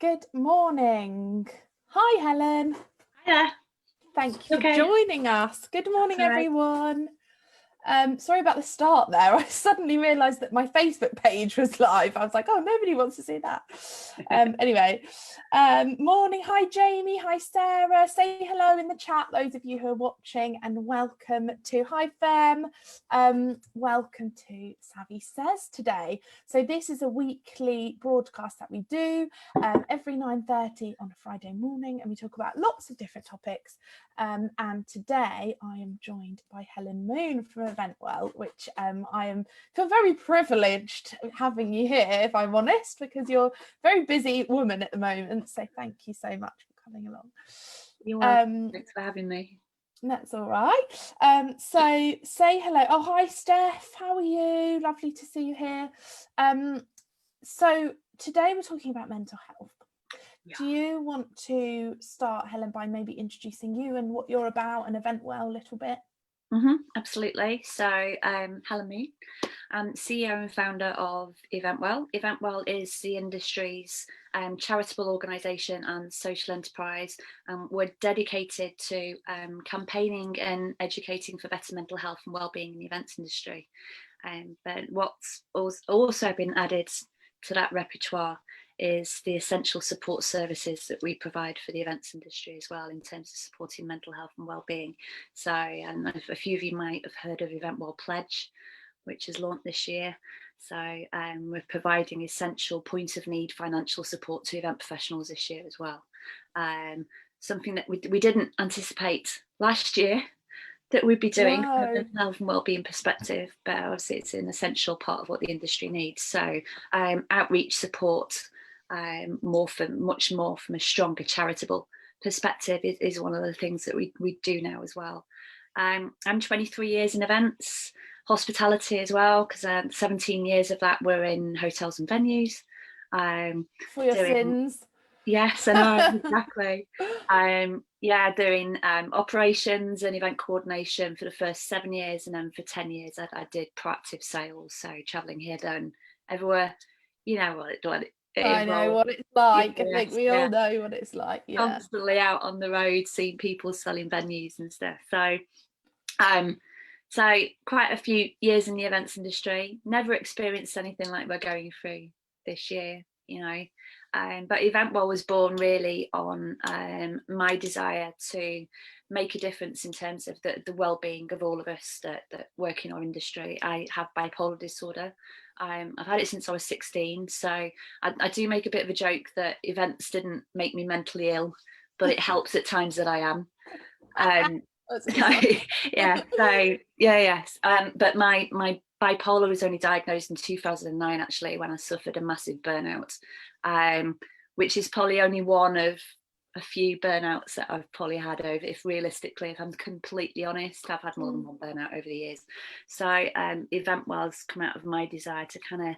Good morning. Hi, Helen. Hiya. Thank you for Okay. joining us. Good morning, That's all right. everyone. Sorry about the start there. I suddenly realised that my Facebook page was live. I was like, oh, nobody wants to see that. Anyway, morning. Hi, Jamie. Hi, Sarah. Say hello in the chat, those of you who are watching, and welcome to Hi, Fem. Welcome to Savvy Says today. So this is a weekly broadcast that we do every 9:30 on a Friday morning, and we talk about lots of different topics. And today I am joined by Helen Moon from EventWell, which I feel very privileged having you here, if I'm honest, because you're a very busy woman at the moment. So thank you so much for coming along. You're welcome. Thanks for having me. That's all right. So say hello. Oh, hi, Steph. How are you? Lovely to see you here. So today we're talking about mental health. Yeah. Do you want to start, Helen, by maybe introducing you and what you're about and EventWell a little bit? Absolutely. So Helen Moon, I'm CEO and founder of EventWell. EventWell is the industry's charitable organisation and social enterprise. We're dedicated to campaigning and educating for better mental health and wellbeing in the events industry. But what's also been added to that repertoire is the essential support services that we provide for the events industry as well, in terms of supporting mental health and wellbeing. So a few of you might have heard of EventWell Pledge, which is launched this year. So we're providing essential point of need financial support to event professionals this year as well. Something that we didn't anticipate last year that we'd be doing from a mental health and wellbeing perspective, but obviously it's an essential part of what the industry needs. So outreach support, much more from a stronger charitable perspective is one of the things that we do now as well. I'm 23 years in events, hospitality as well, because 17 years of that were in hotels and venues. For your sins. Yes, I know, exactly. Doing operations and event coordination for the first 7 years, and then for 10 years I did proactive sales, so travelling here, there and everywhere. You know what it I know what it's like. Yes, I think we all know what it's like. Yeah. Constantly out on the road, seeing people selling venues and stuff. So quite a few years in the events industry. Never experienced anything like we're going through this year, you know. But EventWell was born really on my desire to make a difference in terms of the well-being of all of us that work in our industry. I have bipolar disorder. I've had it since I was 16, so I do make a bit of a joke that events didn't make me mentally ill, but it helps at times that I am. But my bipolar was only diagnosed in 2009, actually, when I suffered a massive burnout, which is probably only one of a few burnouts that I've probably had over, if I'm completely honest, I've had more than one burnout over the years. So EventWell's come out of my desire to kind of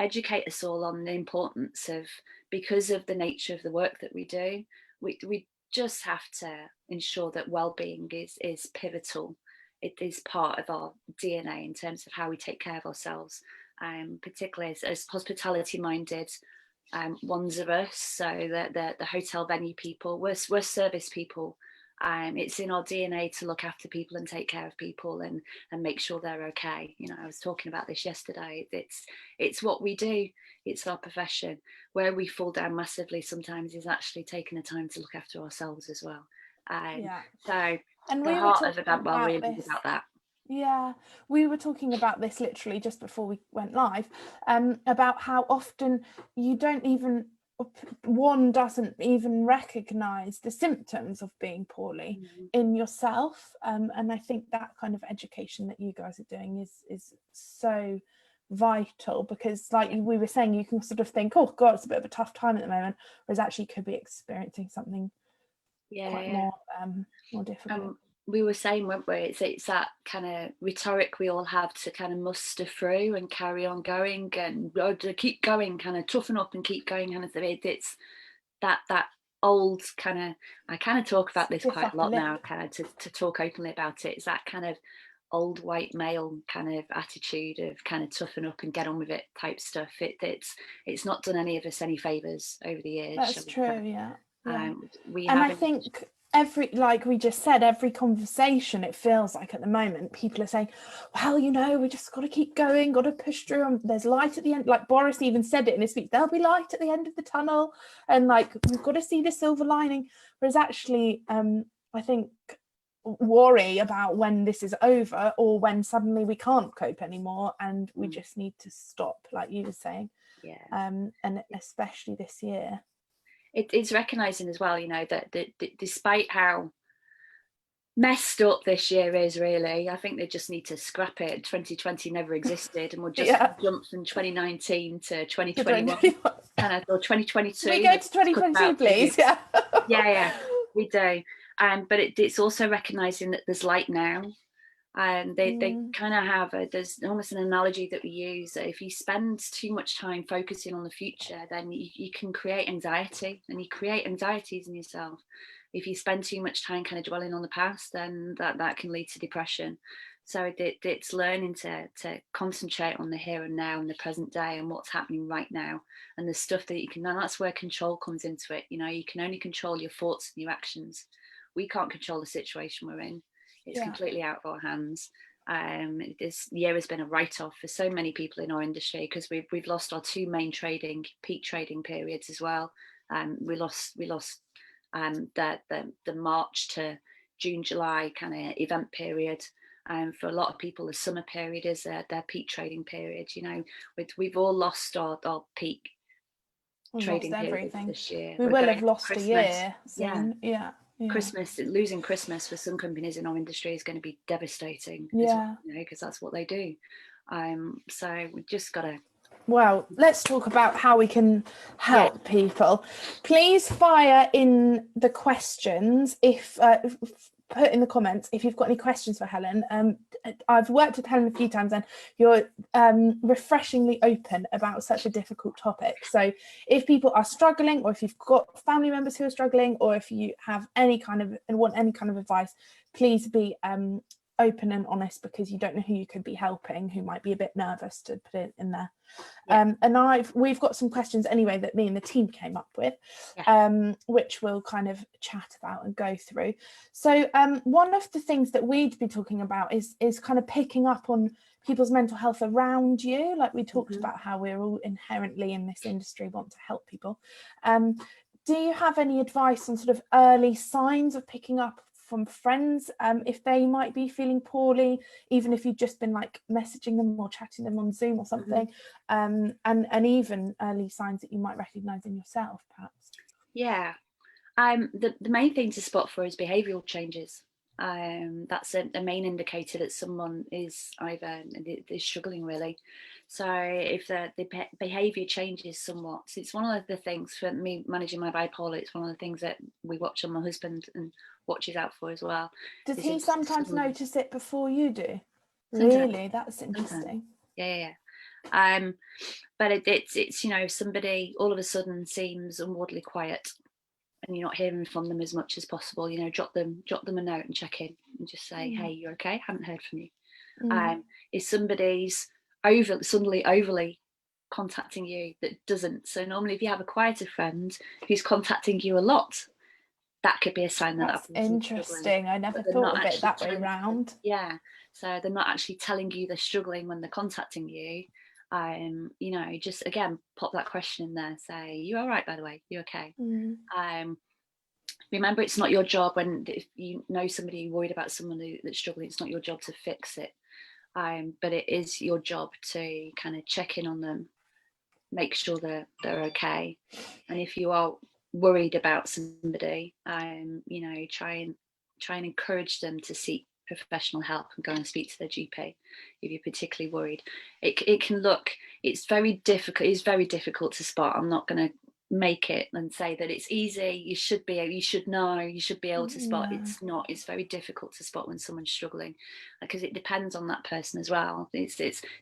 educate us all on the importance of, because of the nature of the work that we do, we just have to ensure that well-being is pivotal. It is part of our DNA in terms of how we take care of ourselves, particularly as hospitality-minded ones of us. So the hotel venue people, we're service people. It's in our DNA to look after people and take care of people and make sure they're okay. You know, I was talking about this yesterday. It's what we do. It's our profession. Where we fall down massively sometimes is actually taking the time to look after ourselves as well. So and the heart of EventWell really is about that. Yeah, we were talking about this literally just before we went live, about how often one doesn't even recognize the symptoms of being poorly in yourself, and I think that kind of education that you guys are doing is so vital, because like we were saying, you can sort of think, oh god, it's a bit of a tough time at the moment, whereas actually you could be experiencing something more difficult. We were saying, weren't we, it's that kind of rhetoric we all have to kind of muster through and carry on going and to keep going, kind of toughen up and keep going, kind of thing. It's that old kind of, I kind of talk about this quite a lot now, kind of to talk openly about it. It's that kind of old white male kind of attitude of kind of toughen up and get on with it type stuff. It's not done any of us any favors over the years. That's true. Yeah. And I think like we just said, every conversation, it feels like at the moment people are saying, well, we just got to keep going, got to push through, and there's light at the end. Like Boris even said it in his speech, there'll be light at the end of the tunnel, and like we've got to see the silver lining. Whereas actually I think worry about when this is over, or when suddenly we can't cope anymore and we just need to stop, like you were saying. And especially this year, it's recognizing as well, that despite how messed up this year is, really, I think they just need to scrap it. 2020 never existed, and we'll just jump from 2019 to 2021 or 2022. We go to 2022, please. Yeah, we do. But it's also recognizing that there's light now. And they kind of have there's almost an analogy that we use, that if you spend too much time focusing on the future, then you can create anxiety, and you create anxieties in yourself. If you spend too much time kind of dwelling on the past, then that can lead to depression. So it's learning to concentrate on the here and now and the present day and what's happening right now, and the stuff that you can. And that's where control comes into it. You can only control your thoughts and your actions. We can't control the situation we're in. It's completely out of our hands. This year has been a write-off for so many people in our industry, because we've lost our two main peak trading periods as well. We lost the March to June, July kind of event period. For a lot of people, the summer period is their peak trading period. We've all lost our peak trading period this year. We will have lost a year soon. Christmas, losing Christmas for some companies in our industry is going to be devastating. Because that's what they do. So we just got to. Well, let's talk about how we can help people. Please fire in the questions if put in the comments if you've got any questions for Helen. I've worked with Helen a few times, and you're refreshingly open about such a difficult topic. So if people are struggling, or if you've got family members who are struggling, or if you have want any kind of advice, please be open and honest, because you don't know who you could be helping, who might be a bit nervous to put it in there. And we've got some questions anyway that me and the team came up with, which we'll kind of chat about and go through. So one of the things that we'd be talking about is kind of picking up on people's mental health around you. Like we talked about how we're all inherently in this industry want to help people. Do you have any advice on sort of early signs of picking up from friends, if they might be feeling poorly, even if you've just been like messaging them or chatting them on Zoom or something, and even early signs that you might recognise in yourself, perhaps? The main thing to spot for is behavioural changes. That's a main indicator that someone is either is struggling, really. So if the behaviour changes somewhat, so it's one of the things for me managing my bipolar. It's one of the things that we watch on my husband and watches out for as well. Does he sometimes notice it before you do? Really, that's interesting. But it's somebody all of a sudden seems unwontedly quiet, and you're not hearing from them as much as possible. Drop them a note and check in and just say, hey, you okay? Haven't heard from you. If somebody's suddenly overly contacting you that doesn't. So normally if you have a quieter friend who's contacting you a lot, that could be a sign that's interesting. I never thought of it that way around. So they're not actually telling you they're struggling when they're contacting you. Just again pop that question in there. Say, you all right, by the way? You okay? Remember, it's not your job if you know somebody, you're worried about someone that's struggling, it's not your job to fix it. But it is your job to kind of check in on them, make sure they're okay. And if you are worried about somebody, try and encourage them to seek professional help and go and speak to their GP if you're particularly worried. It's very difficult to spot. I'm not going to make it and say that it's easy. You should be able to spot. It's not. It's very difficult to spot when someone's struggling, because it depends on that person as well. It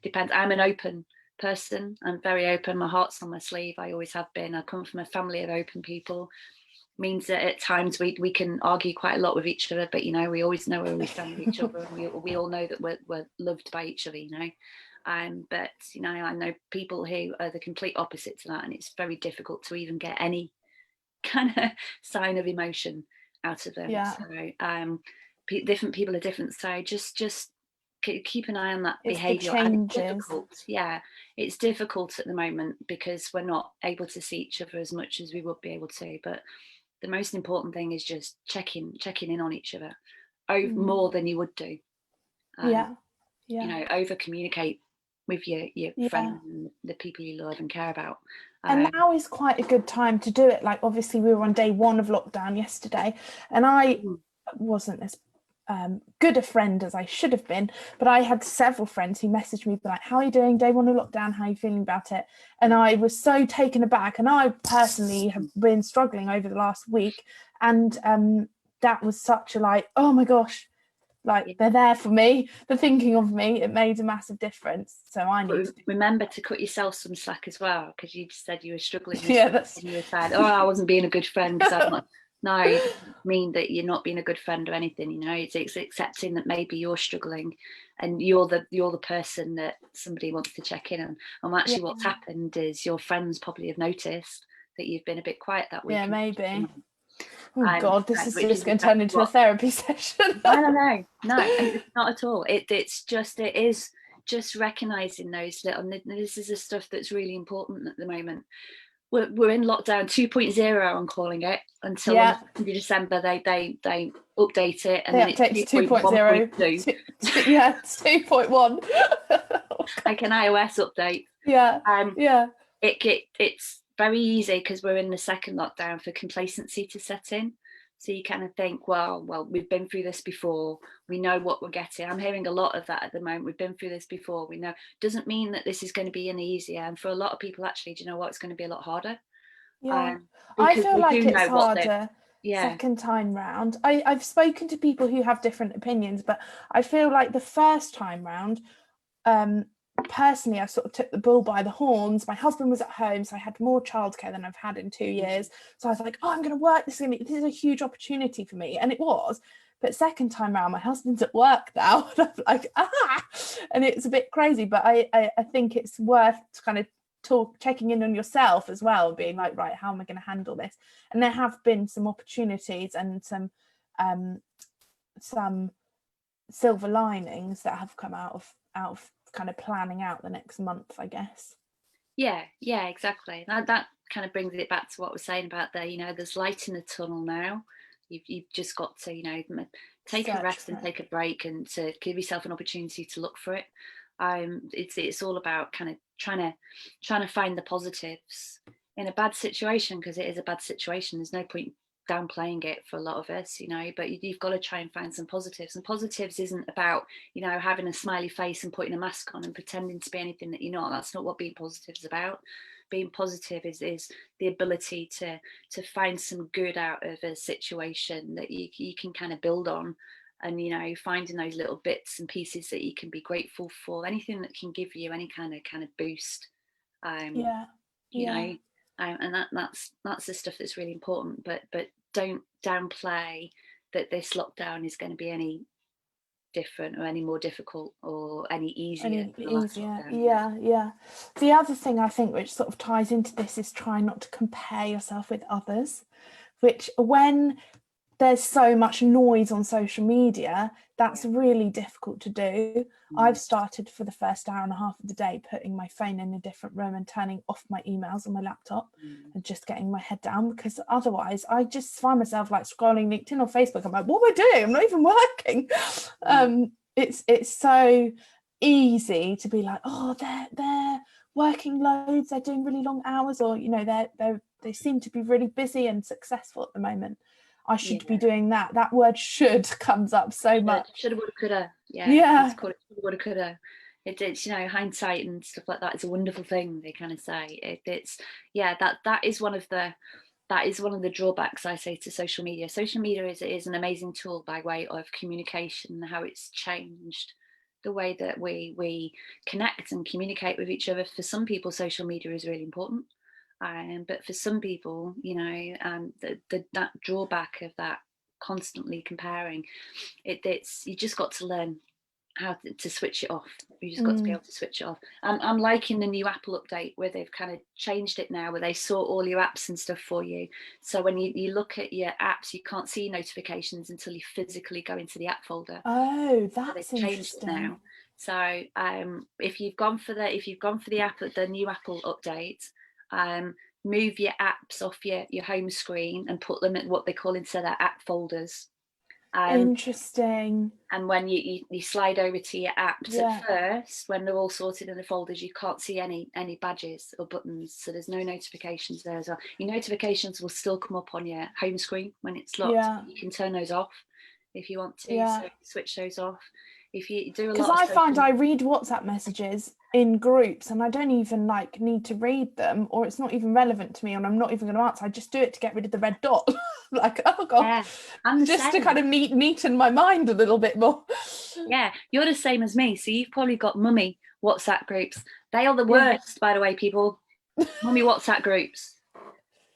depends. I'm an open person. I'm very open. My heart's on my sleeve. I always have been. I come from a family of open people. means that at times we can argue quite a lot with each other, but we always know where we stand with each other, and we all know that we're loved by each other. But I know people who are the complete opposite to that, and it's very difficult to even get any kind of sign of emotion out of them. Yeah. So different people are different, so just keep an eye on that behavior. And it's difficult. It's difficult at the moment because we're not able to see each other as much as we would be able to, but the most important thing is just checking in on each other more than you would do. Over communicate with your friends and the people you love and care about. And now is quite a good time to do it. Like, obviously we were on day 1 of lockdown yesterday, and I wasn't as good a friend as I should have been, but I had several friends who messaged me like, how are you doing, day 1 of lockdown, how are you feeling about it? And I was so taken aback, and I personally have been struggling over the last week, and that was such a like, oh my gosh, like they're there for me, they're thinking of me. It made a massive difference. So I need to remember to cut yourself some slack as well, because you just said you were struggling and you were sad, I wasn't being a good friend because I'm not. No, it doesn't mean that you're not being a good friend or anything. It's accepting that maybe you're struggling, and you're the person that somebody wants to check in on. And actually, what's happened is your friends probably have noticed that you've been a bit quiet that week. Yeah, maybe. Oh God, this is just going to turn into a therapy session. No, it's not at all. It is just recognizing those little. This is the stuff that's really important at the moment. We're in lockdown 2.0, I'm calling it, until on the 2nd of December they update it, and then it's 2.1.2. 2.1. Like an iOS update. It's very easy because we're in the second lockdown for complacency to set in. So you kind of think, well, we've been through this before. We know what we're getting. I'm hearing a lot of that at the moment. We've been through this before. We know. Doesn't mean that this is going to be any easier. And for a lot of people, actually, do you know what? It's going to be a lot harder. Yeah, I feel like it's harder second time round. I've spoken to people who have different opinions, but I feel like the first time round, personally, I sort of took the bull by the horns. My husband was at home, so I had more childcare than I've had in 2 years. So I was like, I'm going to work. This is a huge opportunity for me, and it was. But second time around, my husband's at work now, and I'm like, and it's a bit crazy. But I think it's worth kind of checking in on yourself as well, being like, right, how am I going to handle this? And there have been some opportunities and some silver linings that have come out of kind of planning out the next month, I guess. Yeah, exactly. That kind of brings it back to what I was saying about there's light in the tunnel now. You've just got to take a rest and take a break, and to give yourself an opportunity to look for it. It's all about kind of trying to find the positives in a bad situation, because it is a bad situation. There's no point downplaying it for a lot of us, but you've got to try and find some positives. And positives isn't about having a smiley face and putting a mask on and pretending to be anything that you're not. That's not what being positive is about. Being positive is the ability to find some good out of a situation that you can kind of build on, and finding those little bits and pieces that you can be grateful for, anything that can give you any kind of boost. And that's the stuff that's really important. But don't downplay that this lockdown is going to be any different or any more difficult or any easier. The other thing I think which sort of ties into this is try not to compare yourself with others, which when there's so much noise on social media, that's really difficult to do. I've started for the first hour and a half of the day putting my phone in a different room and turning off my emails on my laptop and just getting my head down, because otherwise I just find myself like scrolling LinkedIn or Facebook. I'm like, what am I doing? I'm not even working. It's so easy to be like, oh, they're working loads, they're doing really long hours, or they seem to be really busy and successful at the moment. I should be doing that. That word "should" comes up so much. Shoulda, woulda, coulda. It's called shoulda, woulda, coulda. It's hindsight and stuff like that is a wonderful thing. They kind of say that is one of the drawbacks I say to social media. Social media is an amazing tool by way of communication, how it's changed the way that we connect and communicate with each other. For some people, social media is really important. But for some people, you know, that drawback of that constantly comparing, it's you just got to learn how to switch it off. You just got to be able to switch it off. I'm liking the new Apple update where they've kind of changed it now, where they sort all your apps and stuff for you. So when you look at your apps, you can't see notifications until you physically go into the app folder. Oh, So that's they've changed it now. So if you've gone for the app, the new Apple update, move your apps off your home screen and put them at what they call into their app folders. Interesting. And when you slide over to your apps at first, when they're all sorted in the folders, you can't see any badges or buttons, so there's no notifications there as well. Your notifications will still come up on your home screen when it's locked. But you can turn those off if you want to. So switch those off. If you do a lot, because I find I read WhatsApp messages in groups and I don't even like need to read them, or it's not even relevant to me and I'm not even going to answer. I just do it to get rid of the red dot. Like, oh god, just to kind of neaten my mind a little bit more. Yeah, you're the same as me, so you've probably got mummy WhatsApp groups. They are the worst, by the way, people. Mummy WhatsApp groups.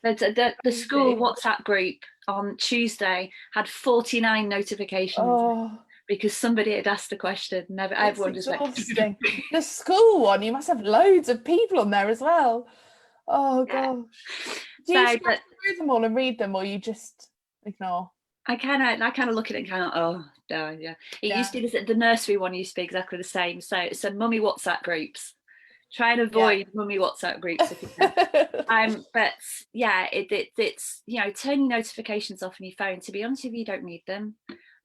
The school WhatsApp group on Tuesday had 49 notifications because somebody had asked a question. Everyone just went. The school one, you must have loads of people on there as well. Oh gosh. Do you scroll through them all and read them, or you just ignore? I kind of look at it and kind of, oh no, yeah. It used to be the nursery one used to be exactly the same. So mummy WhatsApp groups. Try and avoid mummy WhatsApp groups if you can. But yeah, it's, you know, turn your notifications off on your phone. To be honest with you, you don't need them.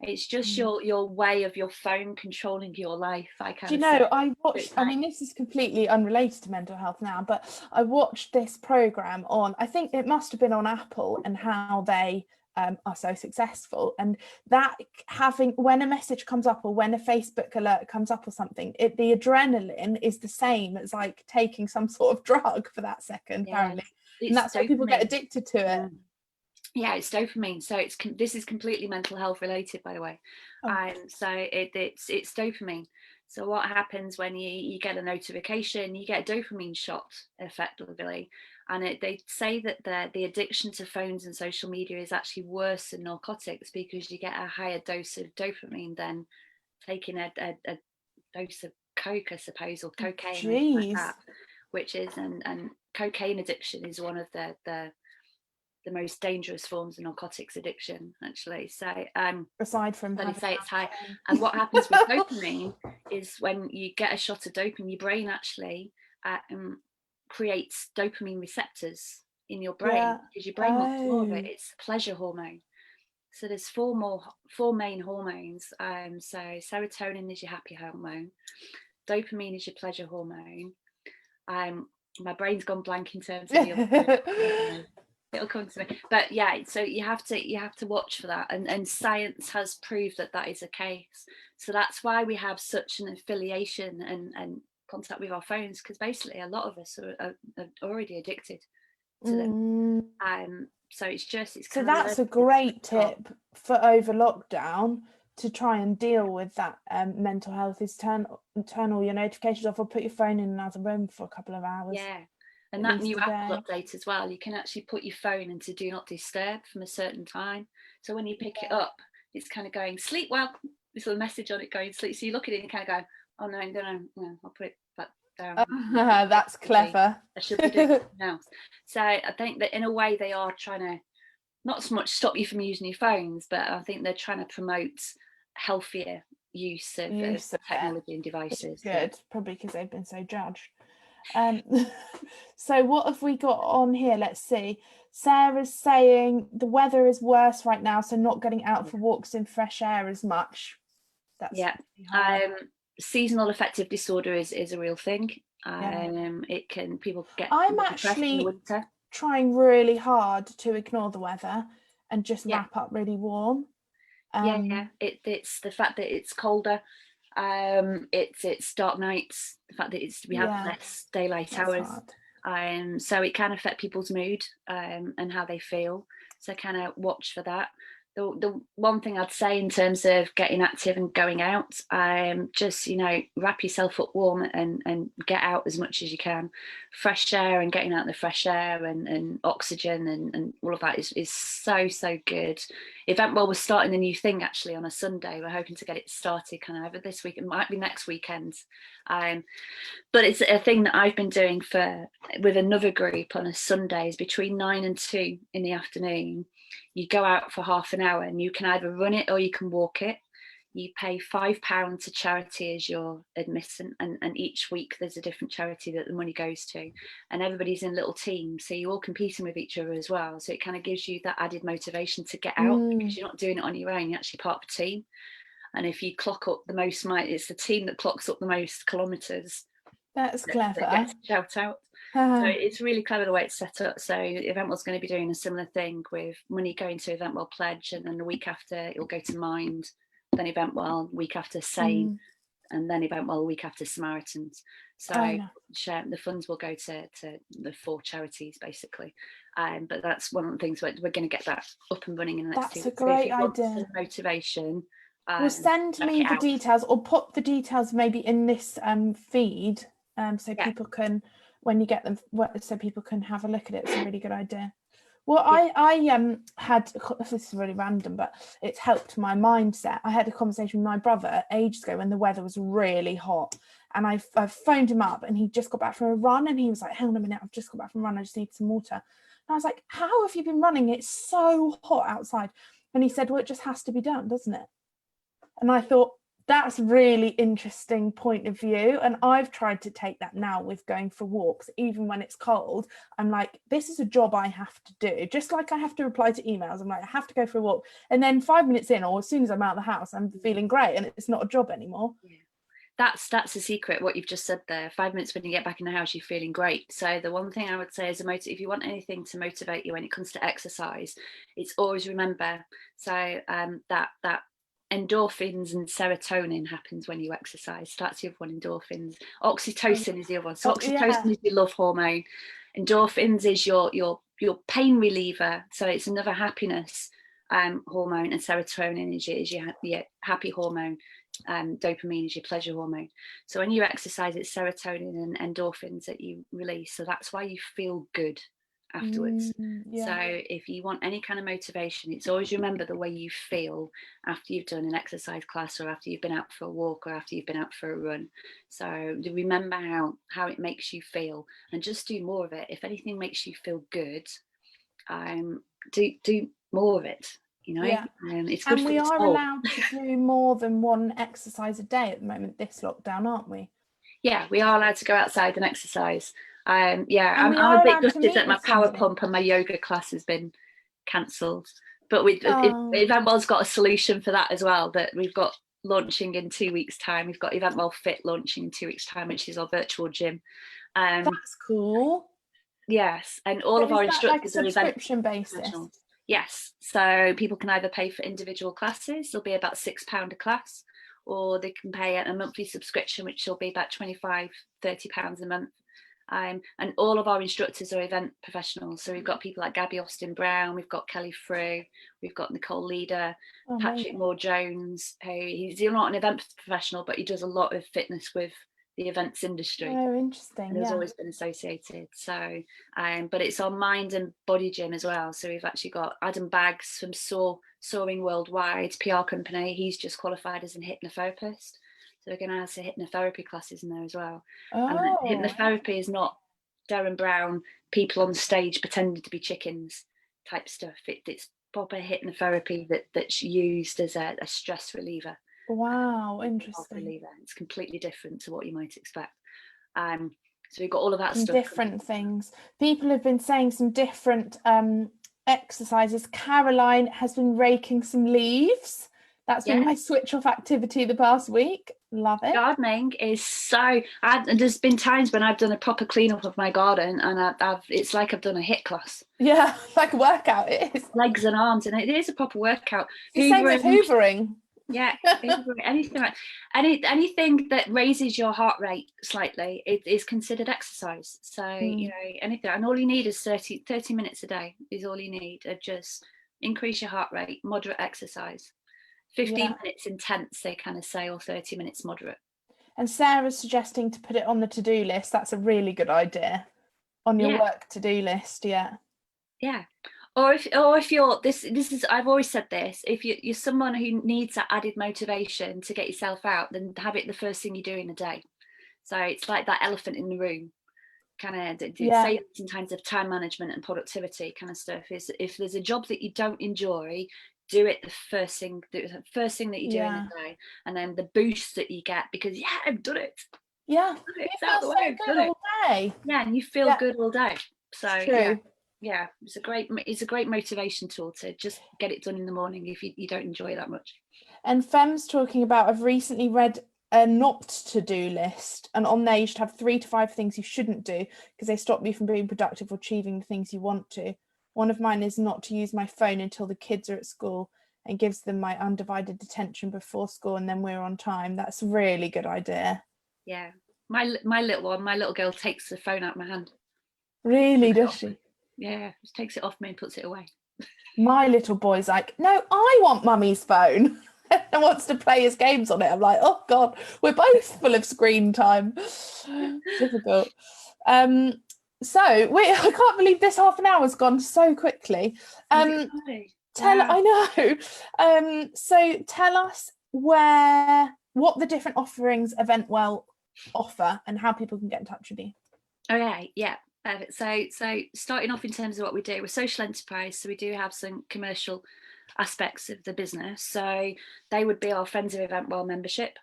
It's just your way of your phone controlling your life. Do you know, I watched, I mean, this is completely unrelated to mental health now, but I watched this program on, I think it must have been on Apple, and how they are so successful, and that having, when a message comes up or when a Facebook alert comes up or something, the adrenaline is the same as like taking some sort of drug for that second, apparently, and that's why people get addicted to it. Yeah, it's dopamine. So this is completely mental health related, by the way. So it's dopamine. So what happens when you get a notification, you get a dopamine shot effectively, and they say that the addiction to phones and social media is actually worse than narcotics because you get a higher dose of dopamine than taking a dose of coke, I suppose, or cocaine, or anything like that, which is and cocaine addiction is one of the most dangerous forms of narcotics addiction, actually. So aside from they say it's high, and what happens with dopamine is when you get a shot of dopamine, your brain actually creates dopamine receptors in your brain because your brain wants more of it. It's a pleasure hormone. So there's four main hormones. So serotonin is your happy hormone, dopamine is your pleasure hormone. My brain's gone blank in terms of the other. It'll come to me, but yeah, so you have to watch for that, and science has proved that is the case. So that's why we have such an affiliation and contact with our phones, because basically a lot of us are already addicted to them. So so that's a great tip for over lockdown to try and deal with that mental health, is turn all your notifications off, or put your phone in another room for a couple of hours. And that new Apple update as well, you can actually put your phone into do not disturb from a certain time. So when you pick it up, it's kind of going, sleep well. There's a message on it going, sleep. So you look at it and kind of go, oh no, I'll put it back down. That's clever. I should be doing something else. So I think that in a way they are trying to not so much stop you from using your phones, but I think they're trying to promote healthier use of technology and devices. Good, probably because they've been so judged. So what have we got on here? Let's see. Sarah's saying the weather is worse right now, so not getting out for walks in fresh air as much. That's seasonal affective disorder is a real thing. It can, people get I'm actually in the winter. Trying really hard to ignore the weather and just wrap up really warm. It's the fact that it's colder. It's dark nights, the fact that we have less daylight hours, so it can affect people's mood and how they feel, so kind of watch for that. the one thing I'd say in terms of getting active and going out, just, you know, wrap yourself up warm and get out as much as you can. Fresh air and getting out in the fresh air and oxygen and all of that is so, so good. EventWell was starting a new thing actually on a Sunday. We're hoping to get it started kind of over this week. It might be next weekend. But it's a thing that I've been doing with another group on a Sundays between 9 and 2 in the afternoon. You go out for half an hour and you can either run it or you can walk it. You pay £5 to charity as your admission, and each week there's a different charity that the money goes to, and everybody's in little teams, so you're all competing with each other as well, so it kind of gives you that added motivation to get out because you're not doing it on your own, you're actually part of a team. And if you clock up the most it's the team that clocks up the most kilometres. That's clever. That gets shout out. So it's really clever the way it's set up. So EventWell's going to be doing a similar thing with money going to EventWell Pledge, and then the week after it'll go to Mind, then EventWell week after Sane, and then EventWell week after Samaritans. So the funds will go to the 4 charities basically. But that's one of the things we're going to get that up and running in the next 2 weeks. That's a great idea. Motivation. Well, send me the details, or put the details maybe in this feed, so people can, when you get them, so people can have a look at it. It's a really good idea. Well, I had, this is really random, but it's helped my mindset. I had a conversation with my brother ages ago when the weather was really hot, and I phoned him up, and he just got back from a run, and he was like, hang on a minute, I've just got back from a run, I just need some water. And I was like, how have you been running? It's so hot outside. And he said, well, it just has to be done, doesn't it? And I thought, that's really interesting point of view. And I've tried to take that now with going for walks, even when it's cold. I'm like, this is a job I have to do. Just like I have to reply to emails. I'm like, I have to go for a walk. And then 5 minutes in, or as soon as I'm out of the house, I'm feeling great. And it's not a job anymore. Yeah. That's the secret, what you've just said there. 5 minutes when you get back in the house, you're feeling great. So the one thing I would say is if you want anything to motivate you when it comes to exercise, it's always remember. So that endorphins and serotonin happens when you exercise. So that's the other one, endorphins. Oxytocin is the other one. So oxytocin is your love hormone. Endorphins is your pain reliever. So it's another happiness hormone, and serotonin is your happy hormone. Dopamine is your pleasure hormone. So when you exercise, it's serotonin and endorphins that you release. So that's why you feel good afterwards. So if you want any kind of motivation, it's always remember the way you feel after you've done an exercise class, or after you've been out for a walk, or after you've been out for a run. So remember how it makes you feel, and just do more of it. If anything makes you feel good, do more of it. You know, it's good. And we are allowed to do more than one exercise a day at the moment, this lockdown, aren't we? Yeah, we are allowed to go outside and exercise. I'm a bit gutted that my power pump and my yoga class has been cancelled, but EventWell's got a solution for that as well, that we've got launching in 2 weeks' time. We've got EventWell Fit launching in 2 weeks' time, which is our virtual gym. That's cool. Yes, and all of our instructors are subscription basis. Yes, so people can either pay for individual classes, they'll be about £6 a class, or they can pay a monthly subscription, which will be about £25-30 a month. And all of our instructors are event professionals. So we've got people like Gabby Austin Brown, we've got Kelly Frew, we've got Nicole Leader, Patrick Moore Jones, who he's not an event professional, but he does a lot of fitness with the events industry. Oh, interesting. And has always been associated. So, but it's our mind and body gym as well. So we've actually got Adam Baggs from Soaring Worldwide PR company. He's just qualified as a hypnotherapist. So we're going to have some hypnotherapy classes in there as well. And hypnotherapy is not Darren Brown, people on stage pretending to be chickens type stuff. It's proper hypnotherapy that's used as a stress reliever. Wow, interesting. It's completely different to what you might expect. So we've got all of that stuff. Different things. People have been saying some different exercises. Caroline has been raking some leaves. That's been my switch off activity the past week. Love it. Gardening is there's been times when I've done a proper clean up of my garden, and it's like I've done a HIIT class. Yeah, like a workout it is. Legs and arms, and it is a proper workout. Same with hoovering. Yeah, anything that raises your heart rate slightly is considered exercise. So you know, anything, and all you need is 30 minutes a day is all you need of just increase your heart rate, moderate exercise. 15 minutes intense, they kind of say, or 30 minutes moderate. And Sarah's suggesting to put it on the to-do list. That's a really good idea. On your work to-do list, yeah. Or if you're this is, I've always said this, if you're someone who needs that added motivation to get yourself out, then have it the first thing you do in a day. So it's like that elephant in the room kind of say in terms of time management and productivity kind of stuff, is if there's a job that you don't enjoy, do it the first thing that you do in a day, and then the boost that you get because I've done it. It's out the way. Good all day. And you feel good all day. So true. It's a great motivation tool to just get it done in the morning if you don't enjoy it that much. And Fem's talking about, I've recently read a not to do list, and on there you should have 3 to 5 things you shouldn't do because they stop you from being productive or achieving the things you want to. One of mine is not to use my phone until the kids are at school and gives them my undivided attention before school, and then we're on time. That's a really good idea. My little girl takes the phone out of my hand. Really, does she? Just takes it off me and puts it away. My little boy's like, no, I want mummy's phone. And wants to play his games on it. I'm like, oh God, we're both full of screen time. Difficult. So I can't believe this half an hour has gone so quickly. I know. So tell us what the different offerings EventWell offer and how people can get in touch with you. Okay, yeah. So starting off in terms of what we do, we're social enterprise, so we do have some commercial aspects of the business. So they would be our Friends of EventWell membership.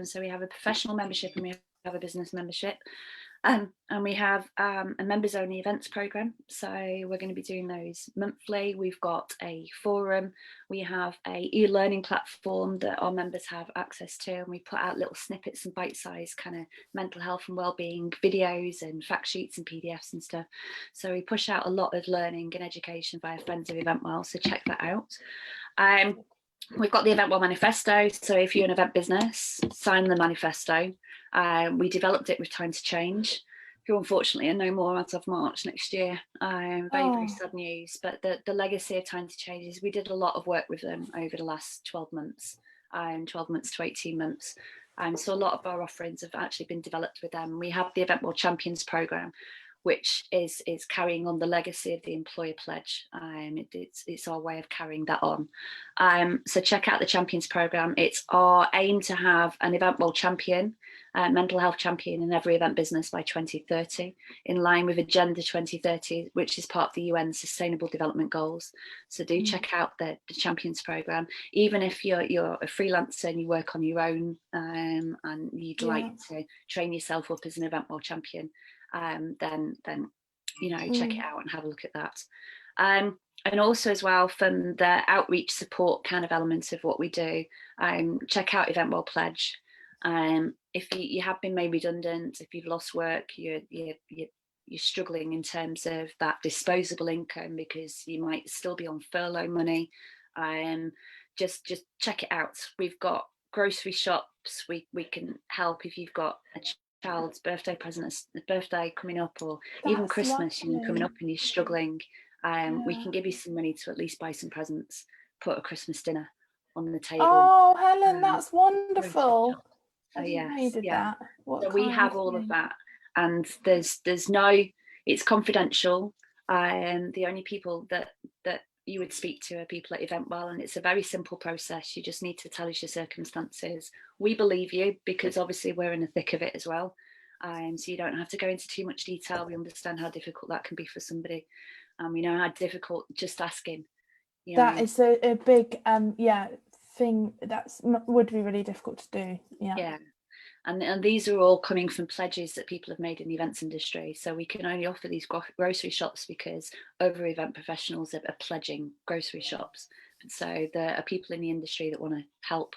So we have a professional membership and we have a business membership. And we have a members only events program. So we're going to be doing those monthly. We've got a forum. We have a e-learning platform that our members have access to. And we put out little snippets and bite-sized kind of mental health and wellbeing videos and fact sheets and PDFs and stuff. So we push out a lot of learning and education via Friends of EventWell. So check that out. We've got the EventWell manifesto. So if you're an event business, sign the manifesto. We developed it with Time to Change, who unfortunately are no more as of March next year. Very sad news. But the legacy of Time to Change is we did a lot of work with them over the last 12 months, 12 months to 18 months. So a lot of our offerings have actually been developed with them. We have the EventWell Champions program, which is carrying on the legacy of the employer pledge. It's our way of carrying that on. So check out the Champions program. It's our aim to have an EventWell champion, mental health champion in every event business by 2030, in line with Agenda 2030, which is part of the UN Sustainable Development Goals. So do check out the Champions program. Even if you're a freelancer and you work on your own and you'd like to train yourself up as an EventWell champion, then check it out and have a look at that. And also as well, from the outreach support kind of elements of what we do, check out EventWell Pledge. If you have been made redundant, if you've lost work, you're struggling in terms of that disposable income because you might still be on furlough money, just check it out. We've got grocery shops. We can help if you've got a child's birthday coming up, or even Christmas coming up and you're struggling. We can give you some money to at least buy some presents, put a Christmas dinner on the table. Oh, Helen, that's wonderful. So so we have all of that, and there's no, it's confidential. The only people that you would speak to are people at EventWell, and it's a very simple process. You just need to tell us your circumstances. We believe you because obviously we're in the thick of it as well. So you don't have to go into too much detail. We understand how difficult that can be for somebody. We know how difficult just asking. That is a big thing would be really difficult to do. Yeah. And these are all coming from pledges that people have made in the events industry. So we can only offer these grocery shops because other event professionals are pledging grocery shops. So there are people in the industry that want to help.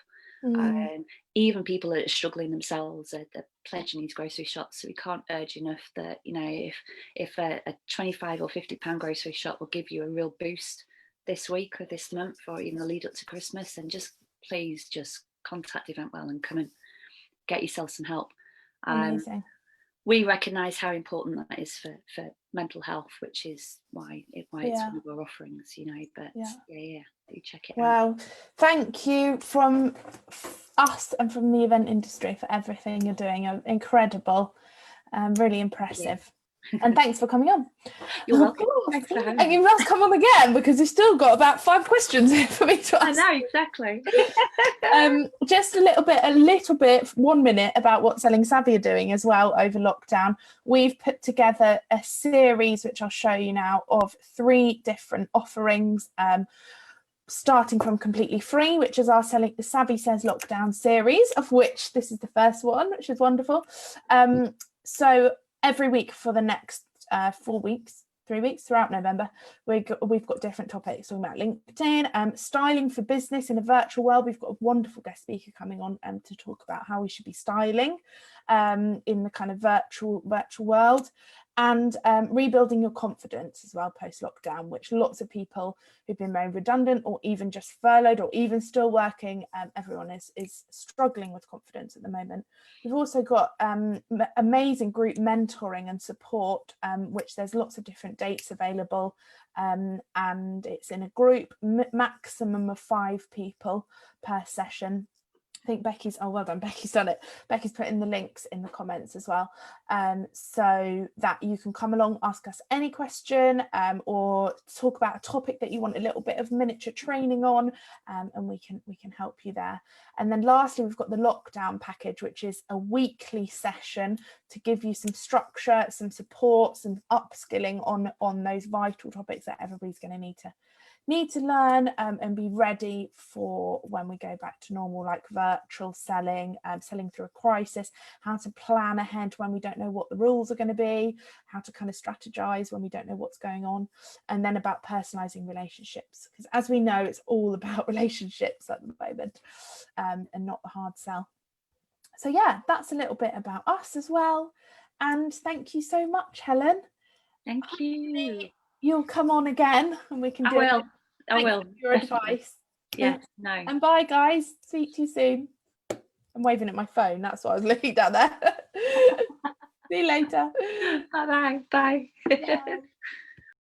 Even people that are struggling themselves are pledging these grocery shops. So we can't urge enough that, if a 25 or £50 grocery shop will give you a real boost this week or this month or even the lead up to Christmas, then please just contact EventWell and come and get yourself some help. Amazing. we recognise how important that is for mental health, which is why it's one of our offerings, you know. But yeah, do check it out. Well, thank you from us and from the event industry for everything you're doing. Incredible, really impressive. And thanks for coming on. You're welcome. Thanks for having me. And you must come on again, because we've still got about 5 questions for me to ask. I know, exactly. Just a little bit, 1 minute, about what Selling Savvy are doing as well over lockdown. We've put together a series, which I'll show you now, of 3 different offerings, starting from completely free, which is our Selling Savvy Says Lockdown series, of which this is the first one, which is wonderful. So every week for the next 3 weeks throughout November, we've got different topics talking about LinkedIn, styling for business in a virtual world. We've got a wonderful guest speaker coming on to talk about how we should be styling in the kind of virtual world, and rebuilding your confidence as well post-lockdown, which lots of people who've been made redundant or even just furloughed or even still working, everyone is struggling with confidence at the moment. We've also got amazing group mentoring and support, which there's lots of different dates available, and it's in a group, maximum of 5 people per session. I think Becky's, oh well done, Becky's done it. Becky's put in the links in the comments as well, so that you can come along, ask us any question, or talk about a topic that you want a little bit of miniature training on, and we can help you there. And then lastly, we've got the lockdown package, which is a weekly session to give you some structure, some support, some upskilling on those vital topics that everybody's going to need to learn, and be ready for when we go back to normal, like virtual selling, selling through a crisis, how to plan ahead when we don't know what the rules are going to be, how to kind of strategize when we don't know what's going on, and then about personalizing relationships, because as we know, it's all about relationships at the moment, and not the hard sell. So yeah, that's a little bit about us as well. And thank you so much, Helen. Thank you. You'll come on again and we can do it. I will. Your advice. Yeah, no. And bye, guys. Speak to you soon. I'm waving at my phone. That's what I was looking down there. See you later. Bye. Bye.